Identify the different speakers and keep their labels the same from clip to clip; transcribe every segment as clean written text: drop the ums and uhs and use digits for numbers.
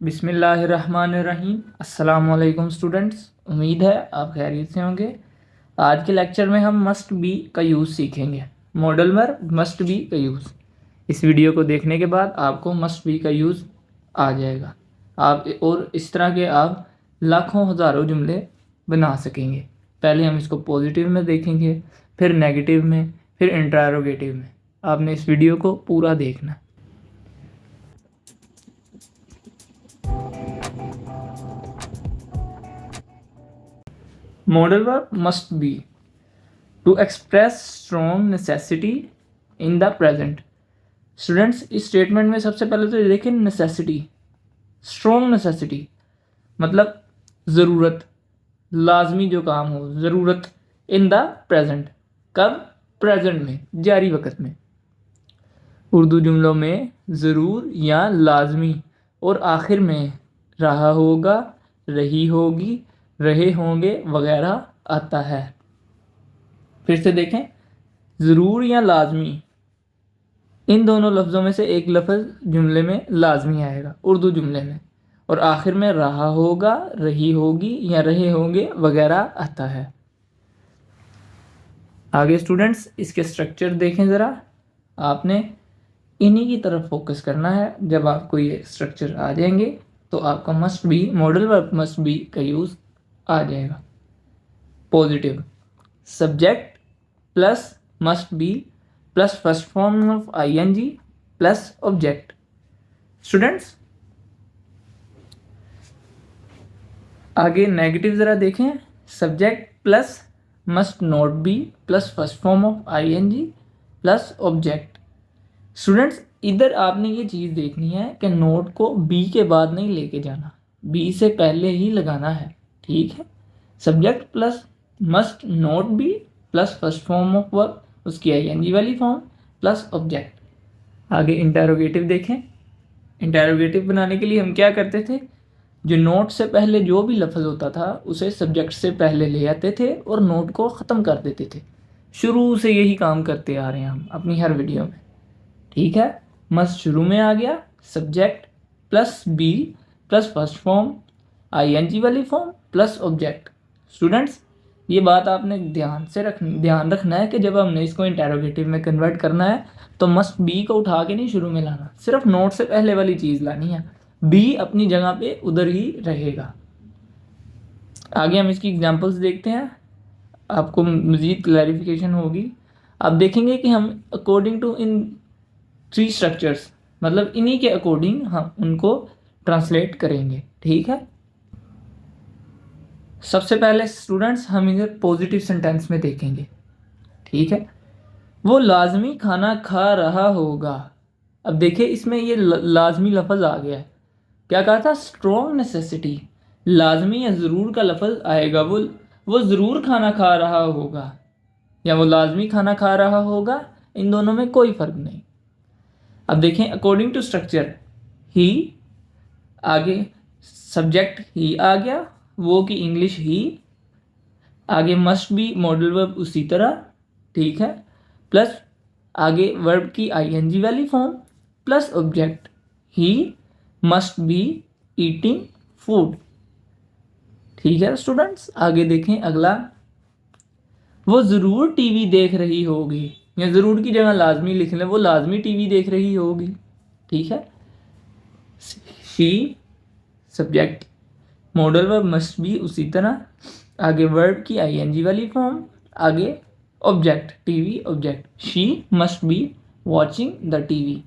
Speaker 1: बिस्मिल्लाहिर्रहमानिर्रहीम। अस्सलामुअलैकुम स्टूडेंट्स, उम्मीद है आप खैरियत से होंगे। आज के लेक्चर में हम मस्ट बी का यूज़ सीखेंगे। मॉडल वर्ब मस्ट बी का यूज़। इस वीडियो को देखने के बाद आपको मस्ट बी का यूज़ आ जाएगा। आप और इस तरह के आप लाखों हज़ारों जुमले बना सकेंगे। पहले हम इसको पॉजिटिव में देखेंगे, फिर नेगेटिव में, फिर इंटरोगेटिव में। आपने इस वीडियो को पूरा देखना। Modal verb must be to express strong necessity in the present। Students, इस स्टेटमेंट में सबसे पहले तो देखें नेसेसिटी। स्ट्रॉन्ग नेसेसिटी मतलब ज़रूरत, लाजमी जो काम हो, ज़रूरत। इन द प्रेजेंट, कब? प्रेजेंट में, जारी वक्त में। उर्दू जुमलों में ज़रूर या लाजमी और आखिर में रहा होगा, रही होगी, रहे होंगे वगैरह आता है। फिर से देखें, ज़रूर या लाजमी, इन दोनों लफ्ज़ों में से एक लफ्ज़ जुमले में लाजमी आएगा उर्दू जुमले में, और आखिर में रहा होगा, रही होगी या रहे होंगे वगैरह आता है। आगे स्टूडेंट्स इसके स्ट्रक्चर देखें ज़रा। आपने इन्हीं की तरफ फोकस करना है। जब आपको ये स्ट्रक्चर आ जाएंगे तो आपका must be, modal verb must be का यूज़ आ जाएगा। Positive, subject plus must be plus first form of ING plus object. Students आगे नेगेटिव ज़रा देखें। Subject plus must not be plus first form of ING plus object. Students इधर आपने ये चीज़ देखनी है कि नोट को बी के बाद नहीं लेके जाना, बी से पहले ही लगाना है। ठीक है, subject plus must not be plus first form of verb, उसकी आईएनजी वाली फॉर्म प्लस ऑब्जेक्ट। आगे इंटरोगेटिव देखें। इंटरोगेटिव बनाने के लिए हम क्या करते थे? जो नोट से पहले जो भी लफ्ज़ होता था उसे सब्जेक्ट से पहले ले आते थे और नोट को ख़त्म कर देते थे। शुरू से यही काम करते आ रहे हैं हम अपनी हर वीडियो में। ठीक है, मस्ट शुरू में आ गया, subject plus be plus first form ING वाली फॉर्म प्लस ऑब्जेक्ट। स्टूडेंट्स ये बात आपने ध्यान रखना है कि जब हमने इसको इंटरोगेटिव में कन्वर्ट करना है तो मस्ट बी को उठा के नहीं शुरू में लाना, सिर्फ नोट से पहले वाली चीज़ लानी है। बी अपनी जगह पे उधर ही रहेगा। आगे हम इसकी एग्जांपल्स देखते हैं, आपको मज़ीद क्लैरिफिकेशन होगी। आप देखेंगे कि हम अकॉर्डिंग टू इन थ्री स्ट्रक्चर्स, मतलब इन्हीं के अकॉर्डिंग हम उनको ट्रांसलेट करेंगे। ठीक है, सबसे पहले स्टूडेंट्स हम इधर पॉजिटिव सेंटेंस में देखेंगे। ठीक है, वो लाजमी खाना खा रहा होगा। अब देखिए इसमें ये लाजमी लफ्ज़ आ गया है। क्या कहा था? Strong necessity. लाजमी या ज़रूर का लफ्ज़ आएगा। वो ज़रूर खाना खा रहा होगा या वो लाजमी खाना खा रहा होगा, इन दोनों में कोई फ़र्क नहीं। अब देखें अकॉर्डिंग टू स्ट्रक्चर, ही, आगे सब्जेक्ट ही आ गया, वो की इंग्लिश ही, आगे मस्ट बी मॉडल वर्ब उसी तरह। ठीक है, प्लस आगे वर्ब की आईएनजी वाली form plus object. He must be eating food. ठीक है स्टूडेंट्स, आगे देखें अगला, वो ज़रूर टीवी देख रही होगी, या ज़रूर की जगह लाजमी लिख लें, वो लाजमी टीवी देख रही होगी। ठीक है, she subject, model verb must B उसी तरह, आगे वर्ब की आईएनजी वाली फॉर्म, आगे object TV object. She must be watching the TV.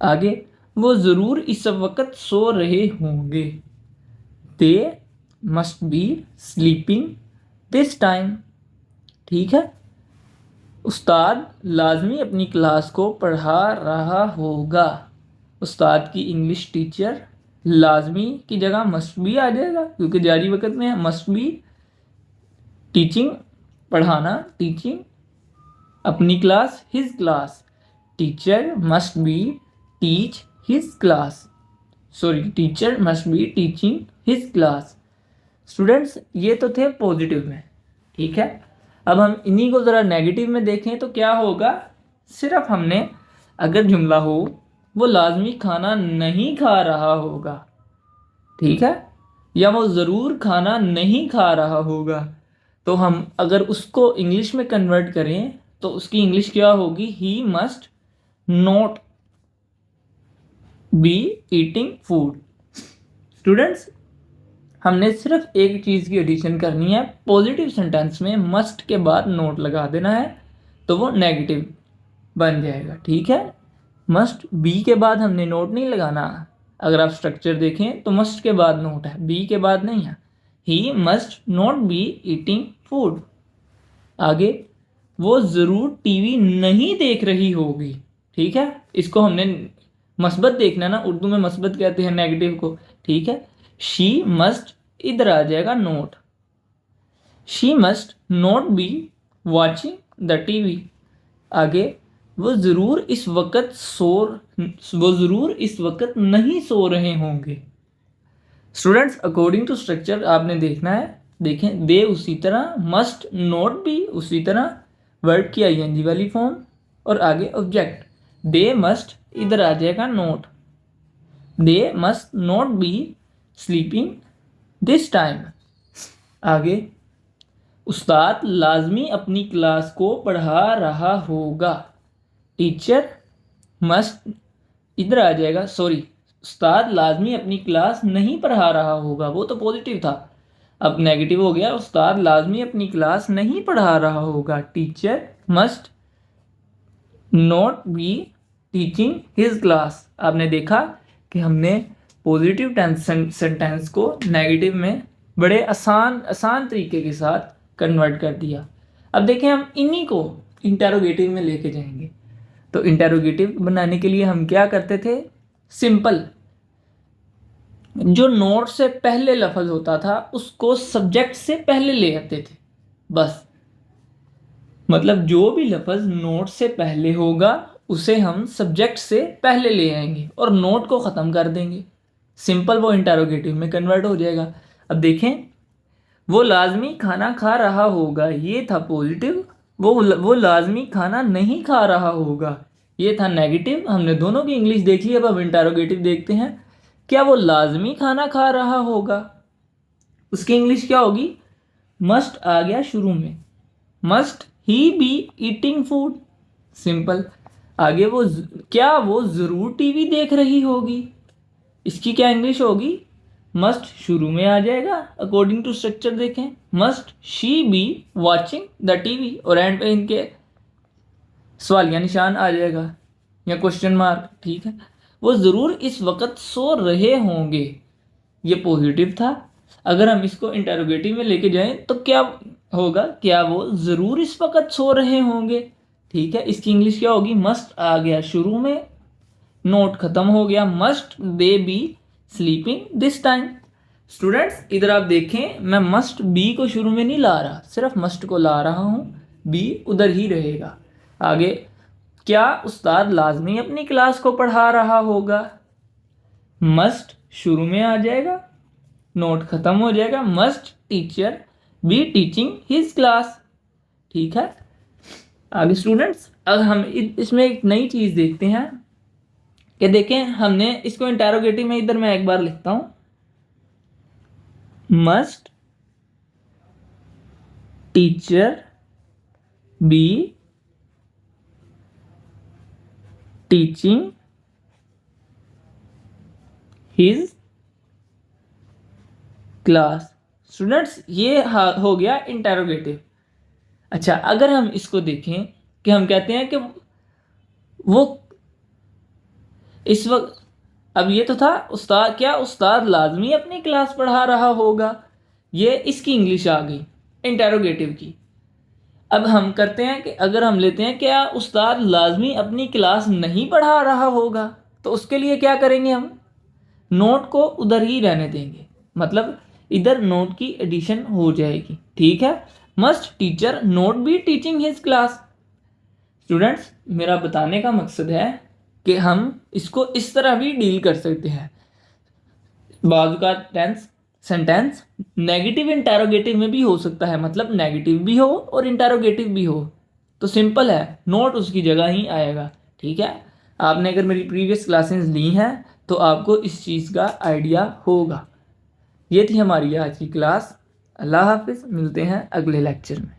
Speaker 1: आगे वो ज़रूर इस वक्त सो रहे होंगे, they must be sleeping this time. ठीक है, उस्ताद लाजमी अपनी क्लास को पढ़ा रहा होगा। उस्ताद की इंग्लिश टीचर, लाजमी की जगह मस्ट बी आ जाएगा क्योंकि जारी वक्त में मस्ट बी टीचिंग, पढ़ाना, टीचिंग। अपनी class his class, teacher must be teach his class, sorry teacher must be teaching his class. Students ये तो थे पॉजिटिव में। ठीक है, अब हम इन्हीं को ज़रा नेगेटिव में देखें तो क्या होगा। सिर्फ हमने अगर जुमला हो वो लाजमी खाना नहीं खा रहा होगा, ठीक है, या वो ज़रूर खाना नहीं खा रहा होगा। तो हम अगर उसको इंग्लिश में कन्वर्ट करें तो उसकी इंग्लिश क्या होगी? He must not be eating food. Students, हमने सिर्फ एक चीज़ की एडिशन करनी है। पॉजिटिव सेंटेंस में मस्ट के बाद नोट लगा देना है तो वो नेगेटिव बन जाएगा, ठीक है। मस्ट बी के बाद हमने नोट नहीं लगाना। अगर आप स्ट्रक्चर देखें तो मस्ट के बाद नोट है, बी के बाद नहीं है। He must not be eating food. आगे, वो ज़रूर टीवी नहीं देख रही होगी, ठीक है। इसको हमने मस्बत देखना ना, उर्दू में मस्बत कहते हैं नेगेटिव को, ठीक है। शी मस्ट, इधर आ जाएगा note. She must not be watching the TV. आगे, वो ज़रूर इस वक्त नहीं सो रहे होंगे। स्टूडेंट्स, अकॉर्डिंग टू स्ट्रक्चर आपने देखना है। देखें, दे उसी तरह, मस्ट नॉट बी उसी तरह, वर्ब की आईएनजी वाली फॉर्म, और आगे ऑब्जेक्ट। दे मस्ट, इधर आ जाएगा note. They must not B sleeping this time. आगे, उस्ताद लाजमी अपनी क्लास को पढ़ा रहा होगा। टीचर मस्ट, इधर आ जाएगा, सॉरी, उस्ताद लाजमी अपनी क्लास नहीं पढ़ा रहा होगा, वो तो पॉजिटिव था, अब नेगेटिव हो गया। उस्ताद लाजमी अपनी क्लास नहीं पढ़ा रहा होगा। Teacher must not be teaching his class. आपने देखा कि हमने पॉजिटिव टेंस सेंटेंस को नेगेटिव में बड़े आसान तरीके के साथ कन्वर्ट कर दिया। अब देखें, हम इन्हीं को इंटेरोगेटिव में लेके जाएंगे। तो इंटेरोगेटिव बनाने के लिए हम क्या करते थे? सिंपल, जो नोट से पहले लफ्ज़ होता था उसको सब्जेक्ट से पहले ले आते थे, बस। मतलब जो भी लफ्ज़ नोट से पहले होगा उसे हम सब्जेक्ट से पहले ले आएंगे और नोट को ख़त्म कर देंगे। सिंपल, वो इंटेरोगेटिव में कन्वर्ट हो जाएगा। अब देखें, वो लाजमी खाना खा रहा होगा, ये था पॉजिटिव। वो लाजमी खाना नहीं खा रहा होगा, ये था नेगेटिव। हमने दोनों की इंग्लिश देख ली, अब इंटेरोगेटिव देखते हैं। क्या वो लाजमी खाना खा रहा होगा? उसकी इंग्लिश क्या होगी? मस्ट आ गया शुरू में, must he be eating food, simple. आगे, क्या वो ज़रूर टीवी देख रही होगी, इसकी क्या इंग्लिश होगी? मस्ट शुरू में आ जाएगा अकॉर्डिंग टू स्ट्रक्चर। देखें, must she be watching the TV, और एंड पे इनके सवालिया निशान आ जाएगा या क्वेश्चन मार्क, ठीक है। वो ज़रूर इस वक्त सो रहे होंगे, ये पॉजिटिव था। अगर हम इसको इंटेरोगेटिव में लेके जाएं तो क्या होगा? क्या वो ज़रूर इस वक्त सो रहे होंगे, ठीक है। इसकी इंग्लिश क्या होगी? मस्ट आ गया शुरू में, नोट ख़त्म हो गया, must they B sleeping this time. Students, इधर आप देखें, मैं मस्ट बी को शुरू में नहीं ला रहा, सिर्फ मस्ट को ला रहा हूँ, बी उधर ही रहेगा। आगे, क्या उस्ताद लाजमी अपनी क्लास को पढ़ा रहा होगा? मस्ट शुरू में आ जाएगा, नोट ख़त्म हो जाएगा, must teacher be teaching his class, ठीक है। आगे स्टूडेंट्स, अब हम इसमें एक नई चीज़ देखते हैं कि देखें, हमने इसको इंटेरोगेटिव में, इधर मैं एक बार लिखता हूँ, must teacher be teaching his class. Students, ये हो गया इंटेरोगेटिव। अच्छा, अगर हम इसको देखें कि हम कहते हैं कि वो इस वक्त, अब ये तो था उस्ताद, क्या उस्ताद लाजमी अपनी क्लास पढ़ा रहा होगा, ये इसकी इंग्लिश आ गई इंटेरोगेटिव की। अब हम करते हैं कि अगर हम लेते हैं क्या उस्ताद लाजमी अपनी क्लास नहीं पढ़ा रहा होगा, तो उसके लिए क्या करेंगे? हम नोट को उधर ही रहने देंगे, मतलब इधर नोट की एडिशन हो जाएगी, ठीक है। Must teacher note be teaching his class. Students, मेरा बताने का मकसद है कि हम इसको इस तरह भी डील कर सकते हैं। बाजू का सेंटेंस नेगेटिव इंटेरोगेटिव में भी हो सकता है, मतलब नेगेटिव भी हो और इंटेरोगेटिव भी हो, तो सिंपल है, नोट उसकी जगह ही आएगा, ठीक है। आपने अगर मेरी प्रीवियस क्लासेस ली हैं तो आपको इस चीज़ का आइडिया होगा। ये थी हमारी आज की क्लास। अल्लाह हाफिज़, मिलते हैं अगले लेक्चर में।